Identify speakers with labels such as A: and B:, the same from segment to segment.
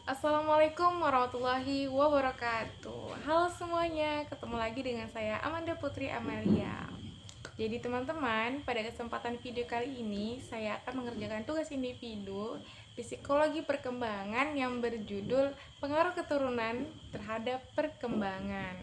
A: Assalamualaikum warahmatullahi wabarakatuh. Halo semuanya, ketemu lagi dengan saya Amanda Putri Amelia. Jadi teman-teman, pada kesempatan video kali ini saya akan mengerjakan tugas individu psikologi perkembangan yang berjudul pengaruh keturunan terhadap perkembangan.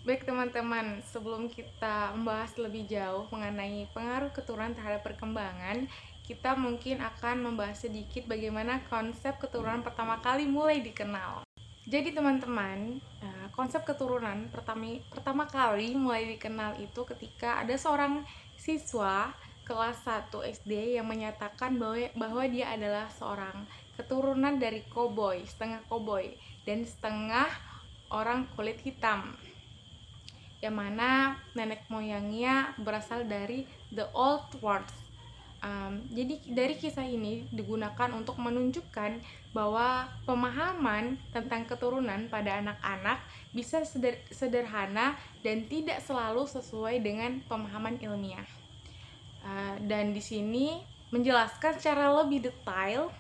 A: Baik teman-teman, sebelum kita membahas lebih jauh mengenai pengaruh keturunan terhadap perkembangan, kita mungkin akan membahas sedikit bagaimana konsep keturunan pertama kali mulai dikenal. Jadi teman-teman, konsep keturunan pertama kali mulai dikenal itu ketika ada seorang siswa kelas 1 SD yang menyatakan bahwa dia adalah seorang keturunan dari koboi dan setengah orang kulit hitam, yang mana nenek moyangnya berasal dari the Old World. Jadi dari kisah ini digunakan untuk menunjukkan bahwa pemahaman tentang keturunan pada anak-anak bisa sederhana dan tidak selalu sesuai dengan pemahaman ilmiah. Dan di sini menjelaskan secara lebih detail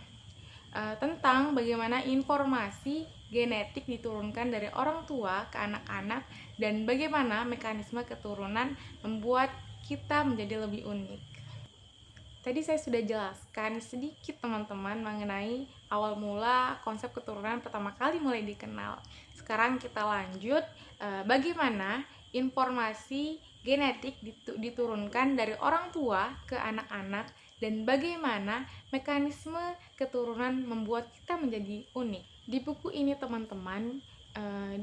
A: tentang bagaimana informasi genetik diturunkan dari orang tua ke anak-anak dan bagaimana mekanisme keturunan membuat kita menjadi lebih unik. Tadi saya sudah jelaskan sedikit teman-teman mengenai awal mula konsep keturunan pertama kali mulai dikenal. Sekarang kita lanjut bagaimana informasi genetik diturunkan dari orang tua ke anak-anak dan bagaimana mekanisme keturunan membuat kita menjadi unik. Di buku ini teman-teman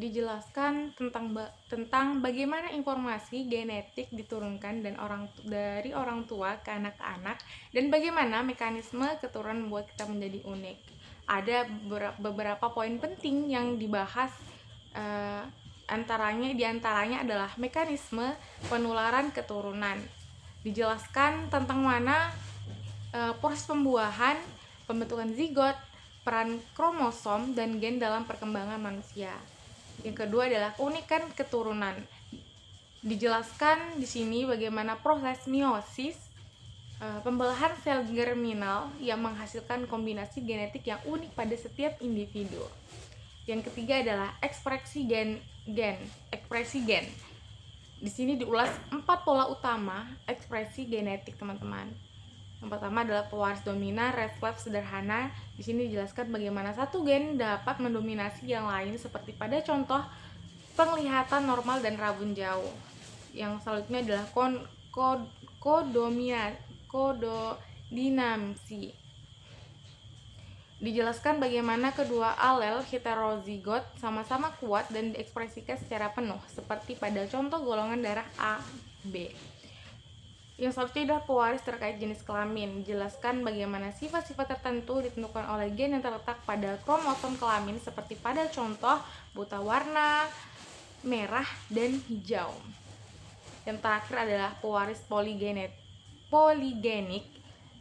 A: dijelaskan tentang bagaimana informasi genetik diturunkan dari orang tua ke anak-anak dan bagaimana mekanisme keturunan membuat kita menjadi unik. Ada beberapa poin penting yang dibahas, diantaranya adalah mekanisme penularan keturunan. Dijelaskan tentang mana proses pembuahan, pembentukan zigot, peran kromosom dan gen dalam perkembangan manusia. Yang kedua adalah keunikan keturunan. Dijelaskan di sini bagaimana proses meiosis, pembelahan sel germinal yang menghasilkan kombinasi genetik yang unik pada setiap individu. Yang ketiga adalah ekspresi gen. Di sini diulas 4 pola utama ekspresi genetik, teman-teman. Yang pertama adalah pewaris dominan, refleks sederhana. Di sini dijelaskan bagaimana satu gen dapat mendominasi yang lain seperti pada contoh penglihatan normal dan rabun jauh. Yang selanjutnya adalah kododinamsi. Dijelaskan bagaimana kedua alel heterozigot sama-sama kuat dan diekspresikan secara penuh seperti pada contoh golongan darah A, B. Yang selanjutnya adalah pewaris terkait jenis kelamin. Jelaskan bagaimana sifat-sifat tertentu ditentukan oleh gen yang terletak pada kromosom kelamin seperti pada contoh buta warna, merah, dan hijau. Yang terakhir adalah pewaris poligenik,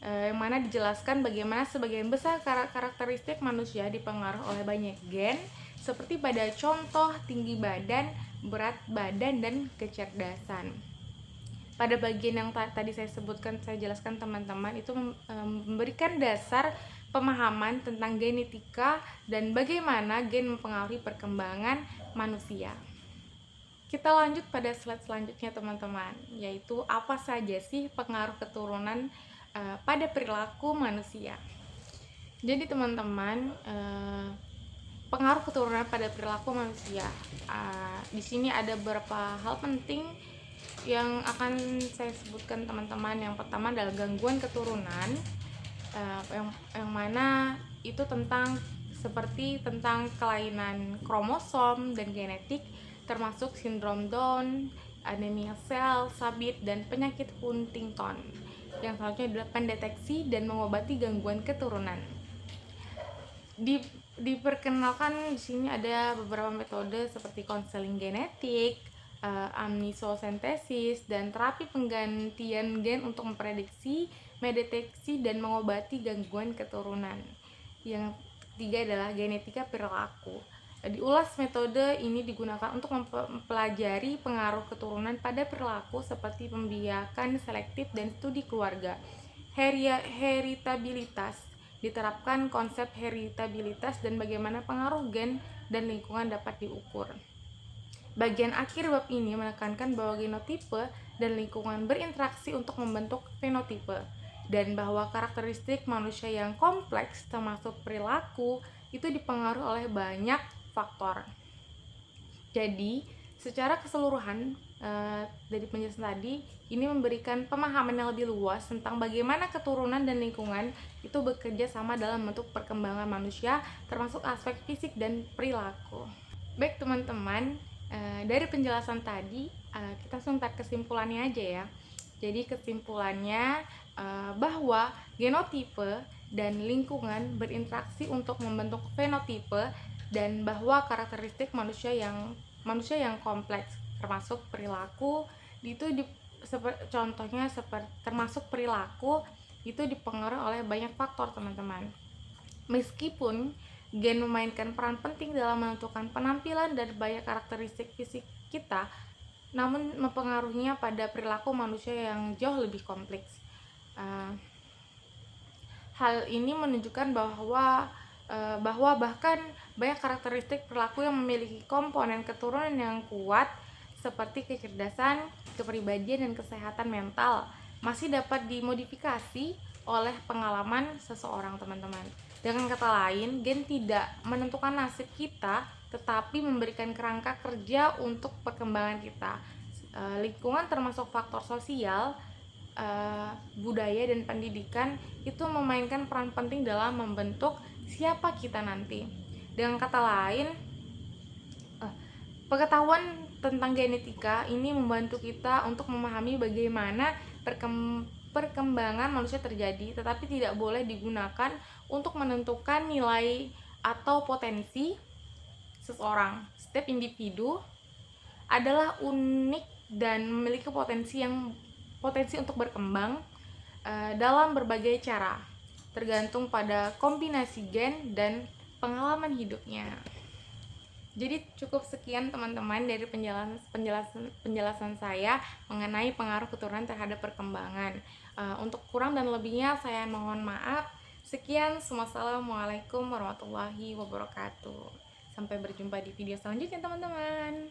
A: yang mana dijelaskan bagaimana sebagian besar karakteristik manusia dipengaruhi oleh banyak gen seperti pada contoh tinggi badan, berat badan, dan kecerdasan. Pada bagian yang tadi saya jelaskan teman-teman, itu memberikan dasar pemahaman tentang genetika dan bagaimana gen mempengaruhi perkembangan manusia. Kita lanjut pada slide selanjutnya teman-teman, yaitu apa saja sih pengaruh keturunan pada perilaku manusia. Jadi teman-teman, pengaruh keturunan pada perilaku manusia, di sini ada beberapa hal penting yang akan saya sebutkan teman-teman. Yang pertama adalah gangguan keturunan, yang mana itu seperti tentang kelainan kromosom dan genetik, termasuk sindrom Down, anemia sel, sabit, dan penyakit Huntington. Yang selanjutnya adalah pendeteksi dan mengobati gangguan keturunan. Diperkenalkan di sini ada beberapa metode seperti konseling genetik, amnisosentesis, dan terapi penggantian gen untuk memprediksi, mendeteksi, dan mengobati gangguan keturunan. Yang ketiga adalah genetika perilaku. Diulas, metode ini digunakan untuk mempelajari pengaruh keturunan pada perilaku seperti pembiakan selektif dan studi keluarga. Heritabilitas diterapkan konsep heritabilitas dan bagaimana pengaruh gen dan lingkungan dapat diukur. Bagian akhir bab ini menekankan bahwa genotipe dan lingkungan berinteraksi untuk membentuk fenotipe, dan bahwa karakteristik manusia yang kompleks termasuk perilaku itu dipengaruhi oleh banyak faktor. Jadi, secara keseluruhan dari penjelasan tadi ini memberikan pemahaman yang lebih luas tentang bagaimana keturunan dan lingkungan itu bekerja sama dalam bentuk perkembangan manusia, termasuk aspek fisik dan perilaku. Baik teman-teman, dari penjelasan tadi kita langsung tarik kesimpulannya aja ya. Jadi kesimpulannya bahwa genotipe dan lingkungan berinteraksi untuk membentuk fenotipe, dan bahwa karakteristik manusia yang kompleks termasuk perilaku itu contohnya seperti termasuk perilaku itu dipengaruhi oleh banyak faktor teman-teman. Meskipun gen memainkan peran penting dalam menentukan penampilan dan banyak karakteristik fisik kita, namun mempengaruhinya pada perilaku manusia yang jauh lebih kompleks. Hal ini menunjukkan bahwa bahkan banyak karakteristik perilaku yang memiliki komponen keturunan yang kuat seperti kecerdasan, kepribadian, dan kesehatan mental masih dapat dimodifikasi oleh pengalaman seseorang, teman-teman. Dengan kata lain, gen tidak menentukan nasib kita, tetapi memberikan kerangka kerja untuk perkembangan kita. Lingkungan termasuk faktor sosial, budaya, dan pendidikan itu memainkan peran penting dalam membentuk siapa kita nanti. Dengan kata lain, pengetahuan tentang genetika ini membantu kita untuk memahami bagaimana perkembangan manusia terjadi, tetapi tidak boleh digunakan untuk menentukan nilai atau potensi seseorang. Setiap individu adalah unik dan memiliki potensi untuk berkembang dalam berbagai cara, tergantung pada kombinasi gen dan pengalaman hidupnya. Jadi cukup sekian teman-teman dari penjelasan saya mengenai pengaruh keturunan terhadap perkembangan. Untuk kurang dan lebihnya saya mohon maaf. Sekian, wassalamualaikum warahmatullahi wabarakatuh. Sampai berjumpa di video selanjutnya teman-teman.